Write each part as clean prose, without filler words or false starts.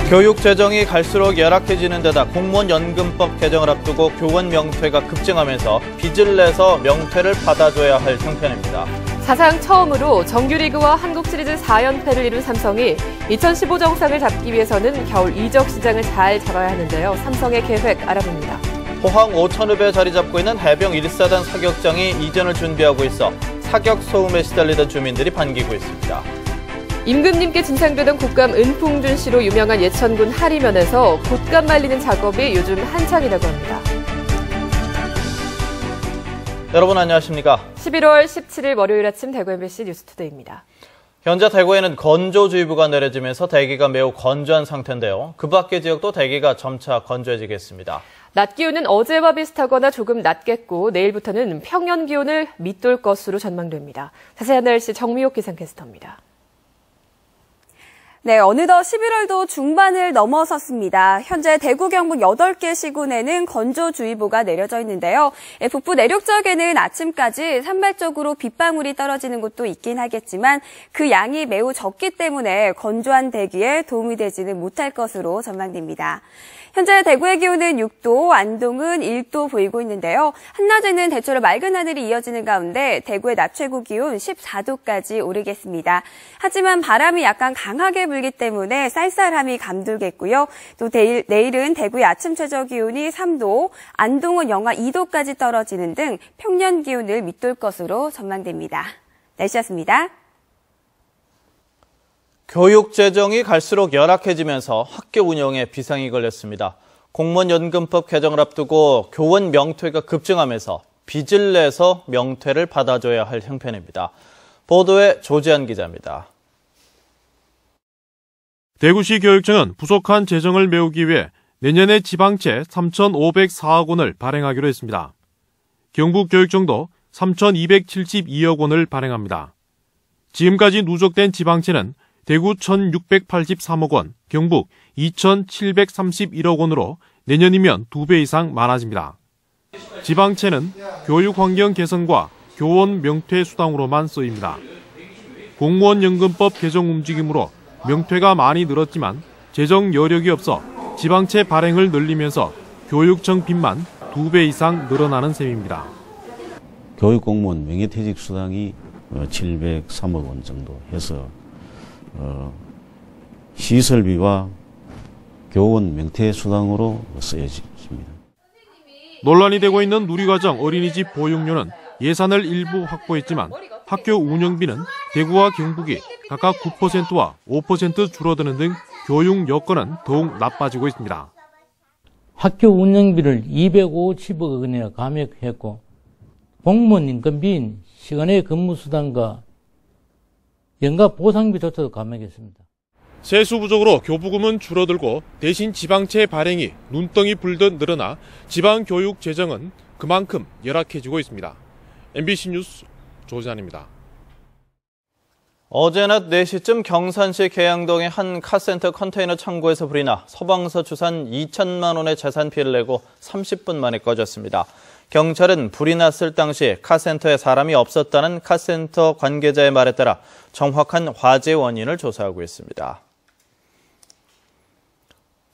교육 재정이 갈수록 열악해지는 데다 공무원 연금법 개정을 앞두고 교원 명퇴가 급증하면서 빚을 내서 명퇴를 받아줘야 할 형편입니다. 사상 처음으로 정규리그와 한국시리즈 4연패를 이룬 삼성이 2015 정상을 잡기 위해서는 겨울 이적 시장을 잘 잡아야 하는데요. 삼성의 계획 알아봅니다. 포항 오천읍에 자리 잡고 있는 해병 1사단 사격장이 이전을 준비하고 있어 사격 소음에 시달리던 주민들이 반기고 있습니다. 임금님께 진상되던 국감 은풍준 씨로 유명한 예천군 하리면에서 곶감 말리는 작업이 요즘 한창이라고 합니다. 여러분 안녕하십니까? 11월 17일 월요일 아침 대구 MBC 뉴스투데이입니다. 현재 대구에는 건조주의보가 내려지면서 대기가 매우 건조한 상태인데요. 그 밖의 지역도 대기가 점차 건조해지겠습니다. 낮 기온은 어제와 비슷하거나 조금 낮겠고 내일부터는 평년 기온을 밑돌 것으로 전망됩니다. 자세한 날씨 정미옥 기상캐스터입니다. 네, 어느덧 11월도 중반을 넘어섰습니다. 현재 대구, 경북 8개 시군에는 건조주의보가 내려져 있는데요. 북부 내륙 지역에는 아침까지 산발적으로 빗방울이 떨어지는 곳도 있긴 하겠지만 그 양이 매우 적기 때문에 건조한 대기에 도움이 되지는 못할 것으로 전망됩니다. 현재 대구의 기온은 6도, 안동은 1도 보이고 있는데요. 한낮에는 대체로 맑은 하늘이 이어지는 가운데 대구의 낮 최고 기온 14도까지 오르겠습니다. 하지만 바람이 약간 강하게 불기 때문에 쌀쌀함이 감돌겠고요. 또 내일은 대구의 아침 최저 기온이 3도, 안동은 영하 2도까지 떨어지는 등 평년 기온을 밑돌 것으로 전망됩니다. 날씨였습니다. 교육 재정이 갈수록 열악해지면서 학교 운영에 비상이 걸렸습니다. 공무원 연금법 개정을 앞두고 교원 명퇴가 급증하면서 빚을 내서 명퇴를 받아줘야 할 형편입니다. 보도에 조지한 기자입니다. 대구시 교육청은 부족한 재정을 메우기 위해 내년에 지방채 3,504억 원을 발행하기로 했습니다. 경북교육청도 3,272억 원을 발행합니다. 지금까지 누적된 지방채는 대구 1,683억 원, 경북 2,731억 원으로 내년이면 2배 이상 많아집니다. 지방채는 교육 환경 개선과 교원 명퇴 수당으로만 쓰입니다. 공무원 연금법 개정 움직임으로 명퇴가 많이 늘었지만 재정 여력이 없어 지방채 발행을 늘리면서 교육청 빚만 2배 이상 늘어나는 셈입니다. 교육공무원 명예퇴직 수당이 703억 원 정도 해서 시설비와 교원 명퇴 수당으로 쓰여집니다. 논란이 되고 있는 누리과정 어린이집 보육료는 예산을 일부 확보했지만 학교 운영비는 대구와 경북이 각각 9%와 5% 줄어드는 등 교육 여건은 더욱 나빠지고 있습니다. 학교 운영비를 250억 원에 감액했고 공무원 인건비인 시간의 근무수당과 연가 보상비조차도 감액했습니다. 세수 부족으로 교부금은 줄어들고 대신 지방채 발행이 눈덩이 불듯 늘어나 지방교육 재정은 그만큼 열악해지고 있습니다. MBC 뉴스 조지환입니다. 어제 낮 4시쯤 경산시 계양동의 한 카센터 컨테이너 창고에서 불이 나 서방서 추산 2천만 원의 재산 피해를 내고 30분 만에 꺼졌습니다. 경찰은 불이 났을 당시 카센터에 사람이 없었다는 카센터 관계자의 말에 따라 정확한 화재 원인을 조사하고 있습니다.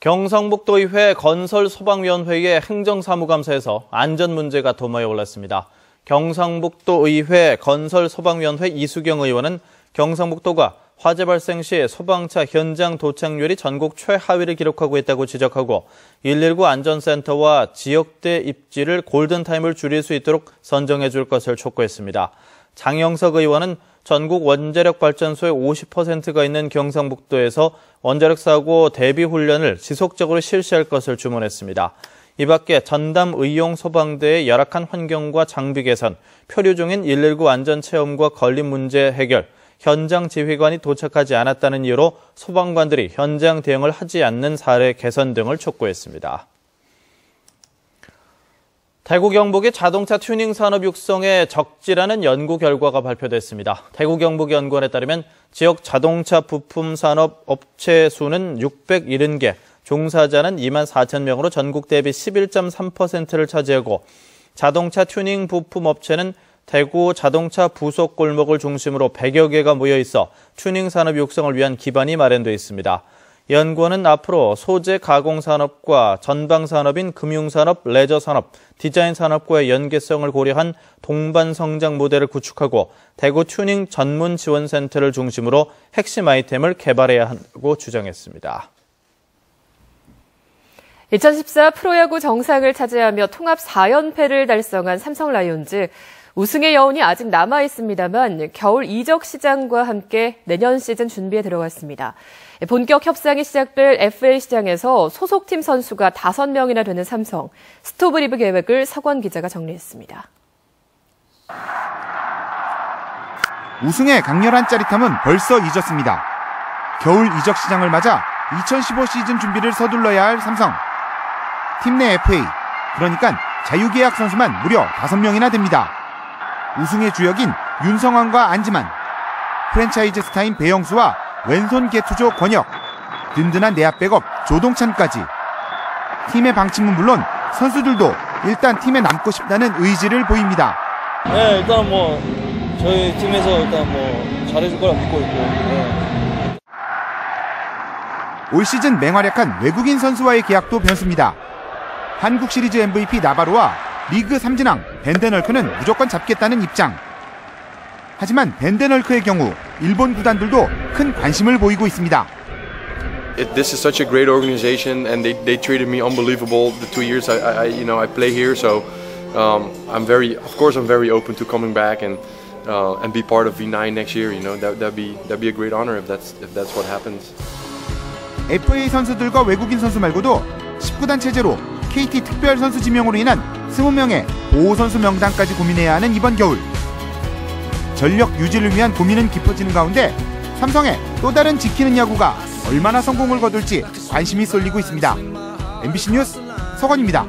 경상북도의회 건설소방위원회의 행정사무감사에서 안전 문제가 도마에 올랐습니다. 경상북도의회 건설소방위원회 이수경 의원은 경상북도가 화재 발생 시 소방차 현장 도착률이 전국 최하위를 기록하고 있다고 지적하고 119 안전센터와 지역대 입지를 골든타임을 줄일 수 있도록 선정해 줄 것을 촉구했습니다. 장영석 의원은 전국 원자력 발전소의 50%가 있는 경상북도에서 원자력 사고 대비 훈련을 지속적으로 실시할 것을 주문했습니다. 이 밖에 전담 의용 소방대의 열악한 환경과 장비 개선, 표류 중인 119 안전체험과 걸림 문제 해결, 현장 지휘관이 도착하지 않았다는 이유로 소방관들이 현장 대응을 하지 않는 사례 개선 등을 촉구했습니다. 대구 경북의 자동차 튜닝 산업 육성에 적지라는 연구 결과가 발표됐습니다. 대구 경북연구원에 따르면 지역 자동차 부품 산업 업체 수는 670개, 종사자는 2만 4천 명으로 전국 대비 11.3%를 차지하고 자동차 튜닝 부품 업체는 대구 자동차 부속 골목을 중심으로 100여 개가 모여 있어 튜닝 산업 육성을 위한 기반이 마련돼 있습니다. 연구원은 앞으로 소재 가공산업과 전방산업인 금융산업, 레저산업, 디자인산업과의 연계성을 고려한 동반 성장 모델을 구축하고 대구 튜닝 전문 지원센터를 중심으로 핵심 아이템을 개발해야 한다고 주장했습니다. 2014 프로야구 정상을 차지하며 통합 4연패를 달성한 삼성 라이온즈. 우승의 여운이 아직 남아있습니다만 겨울 이적 시장과 함께 내년 시즌 준비에 들어갔습니다. 본격 협상이 시작될 FA 시장에서 소속팀 선수가 5명이나 되는 삼성. 스토브리브 계획을 서건 기자가 정리했습니다. 우승의 강렬한 짜릿함은 벌써 잊었습니다. 겨울 이적 시장을 맞아 2015 시즌 준비를 서둘러야 할 삼성. 팀 내 FA, 그러니까 자유계약 선수만 무려 5명이나 됩니다. 우승의 주역인 윤성환과 안지만, 프랜차이즈 스타인 배영수와 왼손 개투조 권혁, 든든한 내야 백업 조동찬까지. 팀의 방침은 물론 선수들도 일단 팀에 남고 싶다는 의지를 보입니다. 네, 일단 저희 팀에서 일단 잘해줄 거라 믿고 있고. 네. 올 시즌 맹활약한 외국인 선수와의 계약도 변수입니다. 한국 시리즈 MVP 나바로와 리그 3진왕 벤데널크는 무조건 잡겠다는 입장. 하지만 벤데널크의 경우 일본 구단들도 큰 관심을 보이고 있습니다. This is such a great organization, and they treated me unbelievable the 2 years I play here. So I'm very open to coming back and be part of V9 next year. You know, that'd be a great honor if that's what happens. FA 선수들과 외국인 선수 말고도 19단 체제로 KT 특별 선수 지명으로 인한 20명의 보호 선수 명단까지 고민해야 하는 이번 겨울. 전력 유지를 위한 고민은 깊어지는 가운데 삼성의 또 다른 지키는 야구가 얼마나 성공을 거둘지 관심이 쏠리고 있습니다. MBC 뉴스 서건입니다.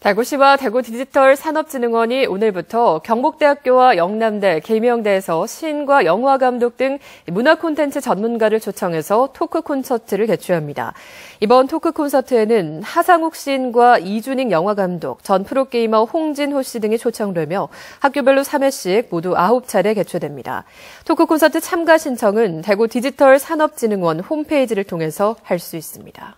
대구시와 대구디지털산업진흥원이 오늘부터 경북대학교와 영남대, 계명대에서 시인과 영화감독 등 문화 콘텐츠 전문가를 초청해서 토크 콘서트를 개최합니다. 이번 토크 콘서트에는 하상욱 시인과 이준익 영화감독, 전 프로게이머 홍진호 씨 등이 초청되며 학교별로 3회씩 모두 9차례 개최됩니다. 토크 콘서트 참가 신청은 대구디지털산업진흥원 홈페이지를 통해서 할 수 있습니다.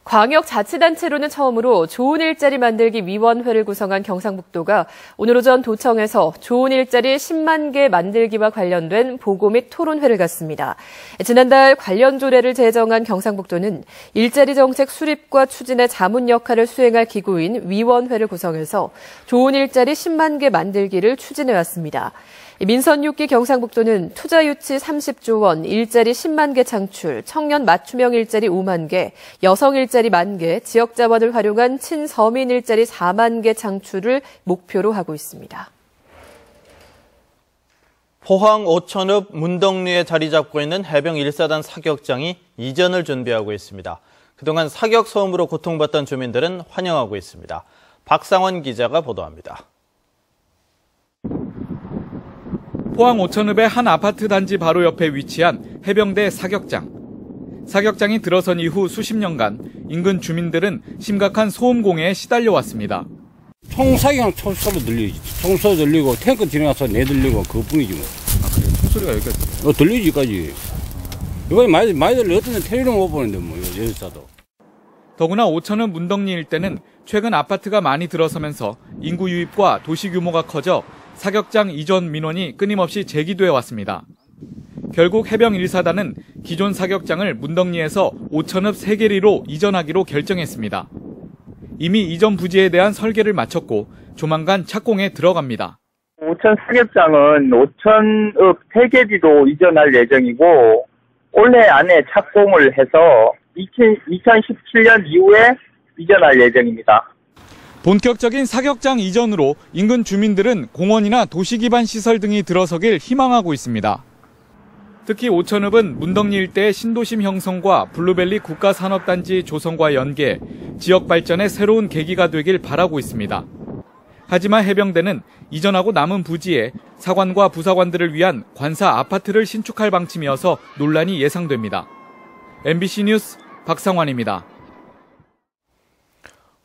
광역자치단체로는 처음으로 좋은 일자리 만들기 위원회를 구성한 경상북도가 오늘 오전 도청에서 좋은 일자리 10만 개 만들기와 관련된 보고 및 토론회를 갖습니다. 지난달 관련 조례를 제정한 경상북도는 일자리 정책 수립과 추진의 자문 역할을 수행할 기구인 위원회를 구성해서 좋은 일자리 10만 개 만들기를 추진해왔습니다. 민선 6기 경상북도는 투자 유치 30조 원, 일자리 10만 개 창출, 청년 맞춤형 일자리 5만 개, 여성 일자리 1만 개, 지역 자원을 활용한 친서민 일자리 4만 개 창출을 목표로 하고 있습니다. 포항 오천읍 문덕리에 자리 잡고 있는 해병 1사단 사격장이 이전을 준비하고 있습니다. 그동안 사격 소음으로 고통받던 주민들은 환영하고 있습니다. 박상원 기자가 보도합니다. 포항 오천읍의 한 아파트 단지 바로 옆에 위치한 해병대 사격장. 사격장이 들어선 이후 수십 년간 인근 주민들은 심각한 소음 공해에 시달려 왔습니다. 총사격 총소리 들리지. 총소리 들리고 탱크 지나가서 내 들리고 그뿐이지 뭐. 아 그래요? 총소리가 여기까지? 들리지까지. 이거 많이 들리. 어떤 데 텔레비전 못 보는데 뭐 여기서도. 더구나 오천읍 문덕리 일대는 최근 아파트가 많이 들어서면서 인구 유입과 도시 규모가 커져 사격장 이전 민원이 끊임없이 제기돼 왔습니다. 결국 해병 1사단은 기존 사격장을 문덕리에서 오천읍 세계리로 이전하기로 결정했습니다. 이미 이전 부지에 대한 설계를 마쳤고 조만간 착공에 들어갑니다. 오천 사격장은 오천읍 세계리로 이전할 예정이고 올해 안에 착공을 해서 2017년 이후에 이전할 예정입니다. 본격적인 사격장 이전으로 인근 주민들은 공원이나 도시 기반 시설 등이 들어서길 희망하고 있습니다. 특히 오천읍은 문덕리 일대의 신도심 형성과 블루밸리 국가산업단지 조성과 연계, 지역 발전의 새로운 계기가 되길 바라고 있습니다. 하지만 해병대는 이전하고 남은 부지에 사관과 부사관들을 위한 관사 아파트를 신축할 방침이어서 논란이 예상됩니다. MBC 뉴스 박상환입니다.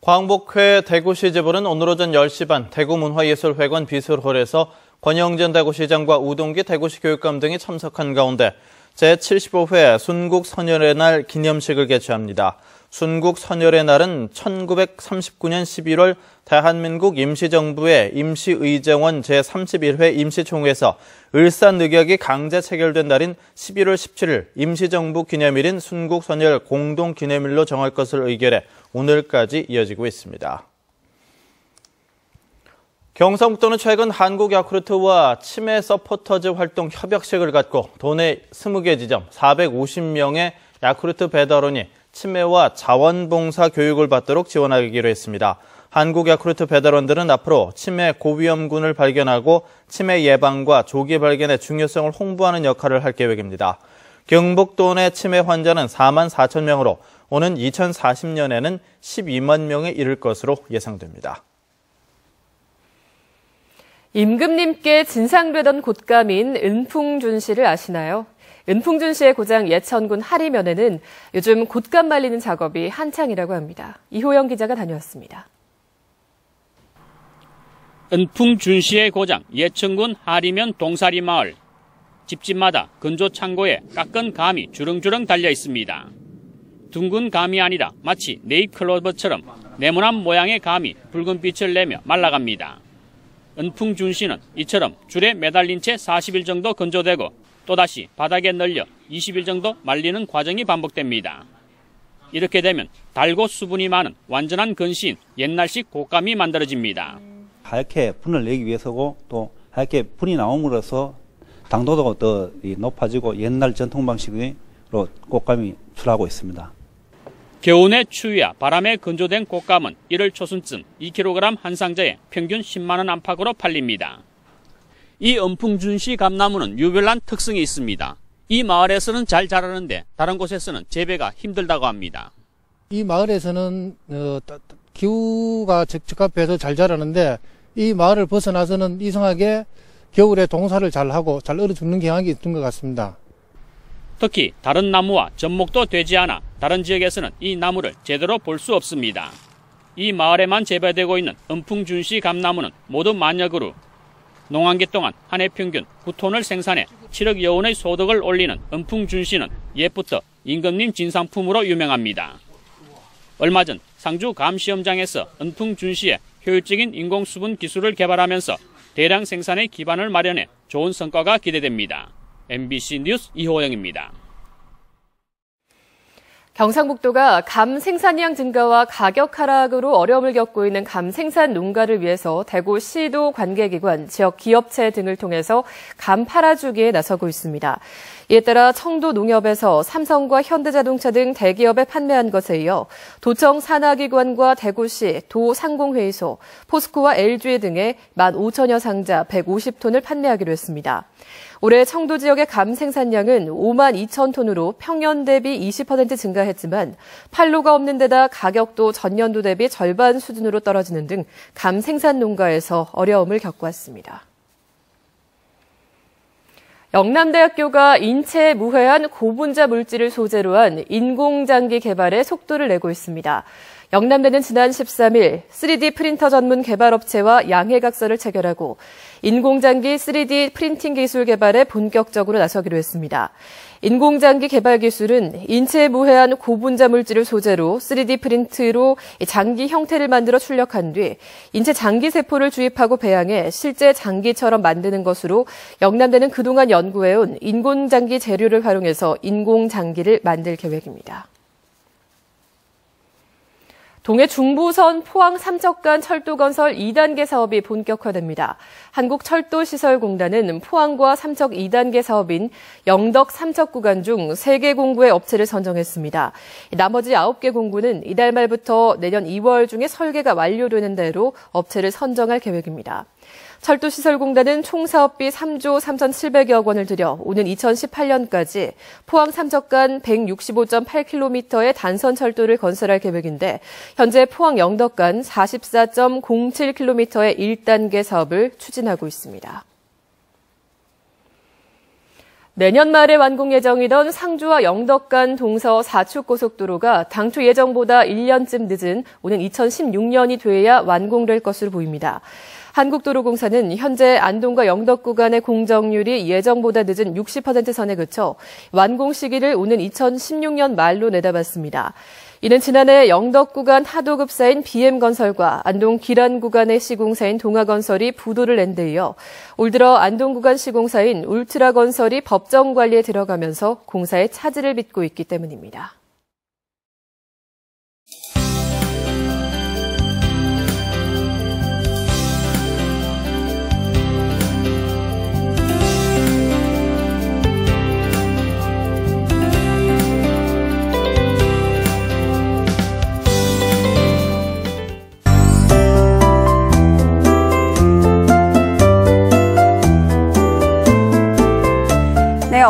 광복회 대구시 지부는 오늘 오전 10시 반 대구문화예술회관 비술홀에서 권영전 대구시장과 우동기 대구시 교육감 등이 참석한 가운데 제75회 순국 선열의 날 기념식을 개최합니다. 순국 선열의 날은 1939년 11월 대한민국 임시정부의 임시의정원 제31회 임시총회에서 을사늑약이 강제 체결된 날인 11월 17일 임시정부 기념일인 순국 선열 공동기념일로 정할 것을 의결해 오늘까지 이어지고 있습니다. 경상북도는 최근 한국 야쿠르트와 치매 서포터즈 활동 협약식을 갖고 도내 20개 지점 450명의 야쿠르트 배달원이 치매와 자원봉사 교육을 받도록 지원하기로 했습니다. 한국 야쿠르트 배달원들은 앞으로 치매 고위험군을 발견하고 치매 예방과 조기 발견의 중요성을 홍보하는 역할을 할 계획입니다. 경북도 내 치매 환자는 4만 4천 명으로 오는 2040년에는 12만 명에 이를 것으로 예상됩니다. 임금님께 진상되던 곶감인 은풍준 씨를 아시나요? 은풍준 씨의 고장 예천군 하리면에는 요즘 곶감 말리는 작업이 한창이라고 합니다. 이호영 기자가 다녀왔습니다. 은풍준 씨의 고장 예천군 하리면 동사리 마을. 집집마다 근조 창고에 깎은 감이 주렁주렁 달려 있습니다. 둥근 감이 아니라 마치 네잎클로버처럼 네모난 모양의 감이 붉은 빛을 내며 말라갑니다. 은풍준 씨는 이처럼 줄에 매달린 채 40일 정도 건조되고 또다시 바닥에 널려 20일 정도 말리는 과정이 반복됩니다. 이렇게 되면 달고 수분이 많은 완전한 건시인 옛날식 곶감이 만들어집니다. 하얗게 분을 내기 위해서고 또 하얗게 분이 나옴으로써 당도도 더 높아지고 옛날 전통 방식으로 곶감이 출하고 있습니다. 겨우내 추위와 바람에 건조된 곶감은 1월 초순쯤 2kg 한 상자에 평균 10만 원 안팎으로 팔립니다. 이 은풍준 씨 감나무는 유별난 특성이 있습니다. 이 마을에서는 잘 자라는데 다른 곳에서는 재배가 힘들다고 합니다. 이 마을에서는 기후가 적합해서 잘 자라는데 이 마을을 벗어나서는 이상하게 겨울에 동사를 잘하고 잘 얼어 죽는 경향이 있는 것 같습니다. 특히 다른 나무와 접목도 되지 않아 다른 지역에서는 이 나무를 제대로 볼 수 없습니다. 이 마을에만 재배되고 있는 은풍준 씨 감나무는 모두 만여 그루. 농한기 동안 한 해 평균 9톤을 생산해 7억 여원의 소득을 올리는 은풍준 씨는 옛부터 임금님 진상품으로 유명합니다. 얼마 전 상주 감시험장에서 은풍준 씨의 효율적인 인공수분 기술을 개발하면서 대량 생산의 기반을 마련해 좋은 성과가 기대됩니다. MBC 뉴스 이호영입니다. 경상북도가 감 생산량 증가와 가격 하락으로 어려움을 겪고 있는 감 생산 농가를 위해서 대구시도 관계기관, 지역 기업체 등을 통해서 감 팔아주기에 나서고 있습니다. 이에 따라 청도농협에서 삼성과 현대자동차 등 대기업에 판매한 것에 이어 도청 산하기관과 대구시 도상공회의소, 포스코와 LG 등의 15,000여 상자 150톤을 판매하기로 했습니다. 올해 청도 지역의 감 생산량은 5만 2천 톤으로 평년 대비 20% 증가했지만 판로가 없는 데다 가격도 전년도 대비 절반 수준으로 떨어지는 등 감 생산 농가에서 어려움을 겪어왔습니다. 영남대학교가 인체에 무해한 고분자 물질을 소재로 한 인공장기 개발에 속도를 내고 있습니다. 영남대는 지난 13일 3D 프린터 전문 개발업체와 양해각서를 체결하고 인공장기 3D 프린팅 기술 개발에 본격적으로 나서기로 했습니다. 인공장기 개발 기술은 인체에 무해한 고분자 물질을 소재로 3D 프린트로 장기 형태를 만들어 출력한 뒤 인체 장기 세포를 주입하고 배양해 실제 장기처럼 만드는 것으로 영남대는 그동안 연구해온 인공장기 재료를 활용해서 인공장기를 만들 계획입니다. 동해 중부선 포항 삼척간 철도 건설 2단계 사업이 본격화됩니다. 한국철도시설공단은 포항과 삼척 2단계 사업인 영덕 삼척 구간 중 3개 공구의 업체를 선정했습니다. 나머지 9개 공구는 이달 말부터 내년 2월 중에 설계가 완료되는 대로 업체를 선정할 계획입니다. 철도시설공단은 총 사업비 3조 3,700여 원을 들여 오는 2018년까지 포항 삼척 간 165.8km의 단선 철도를 건설할 계획인데 현재 포항 영덕 간 44.07km의 1단계 사업을 추진하고 있습니다. 내년 말에 완공 예정이던 상주와 영덕 간 동서 4축 고속도로가 당초 예정보다 1년쯤 늦은 오는 2016년이 돼야 완공될 것으로 보입니다. 한국도로공사는 현재 안동과 영덕 구간의 공정률이 예정보다 늦은 60% 선에 그쳐 완공 시기를 오는 2016년 말로 내다봤습니다. 이는 지난해 영덕 구간 하도급사인 BM건설과 안동 기란 구간의 시공사인 동아건설이 부도를 낸 데 이어 올 들어 안동 구간 시공사인 울트라건설이 법정 관리에 들어가면서 공사의 차질을 빚고 있기 때문입니다.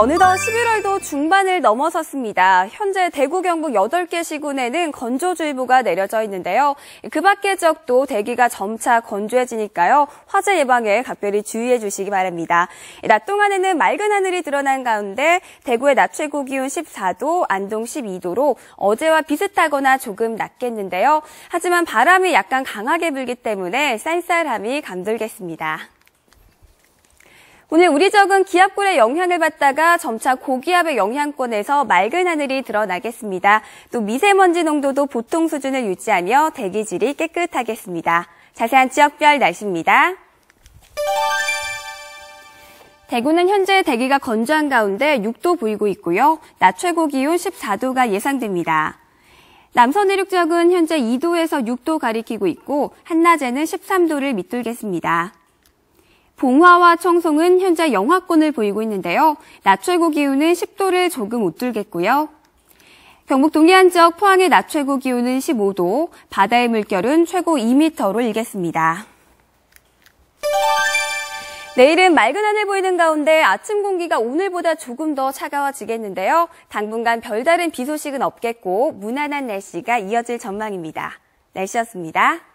어느덧 11월도 중반을 넘어섰습니다. 현재 대구, 경북 8개 시군에는 건조주의보가 내려져 있는데요. 그 밖의 지역도 대기가 점차 건조해지니까요. 화재 예방에 각별히 주의해 주시기 바랍니다. 낮 동안에는 맑은 하늘이 드러난 가운데 대구의 낮 최고 기온 14도, 안동 12도로 어제와 비슷하거나 조금 낮겠는데요. 하지만 바람이 약간 강하게 불기 때문에 쌀쌀함이 감돌겠습니다. 오늘 우리 지역은 기압골의 영향을 받다가 점차 고기압의 영향권에서 맑은 하늘이 드러나겠습니다. 또 미세먼지 농도도 보통 수준을 유지하며 대기질이 깨끗하겠습니다. 자세한 지역별 날씨입니다. 대구는 현재 대기가 건조한 가운데 6도 보이고 있고요. 낮 최고 기온 14도가 예상됩니다. 남서 내륙 지역은 현재 2도에서 6도 가리키고 있고 한낮에는 13도를 밑돌겠습니다. 봉화와 청송은 현재 영하권을 보이고 있는데요. 낮 최고 기온은 10도를 조금 웃돌겠고요. 경북 동해안 지역 포항의 낮 최고 기온은 15도, 바다의 물결은 최고 2m로 일겠습니다. 내일은 맑은 하늘 보이는 가운데 아침 공기가 오늘보다 조금 더 차가워지겠는데요. 당분간 별다른 비 소식은 없겠고 무난한 날씨가 이어질 전망입니다. 날씨였습니다.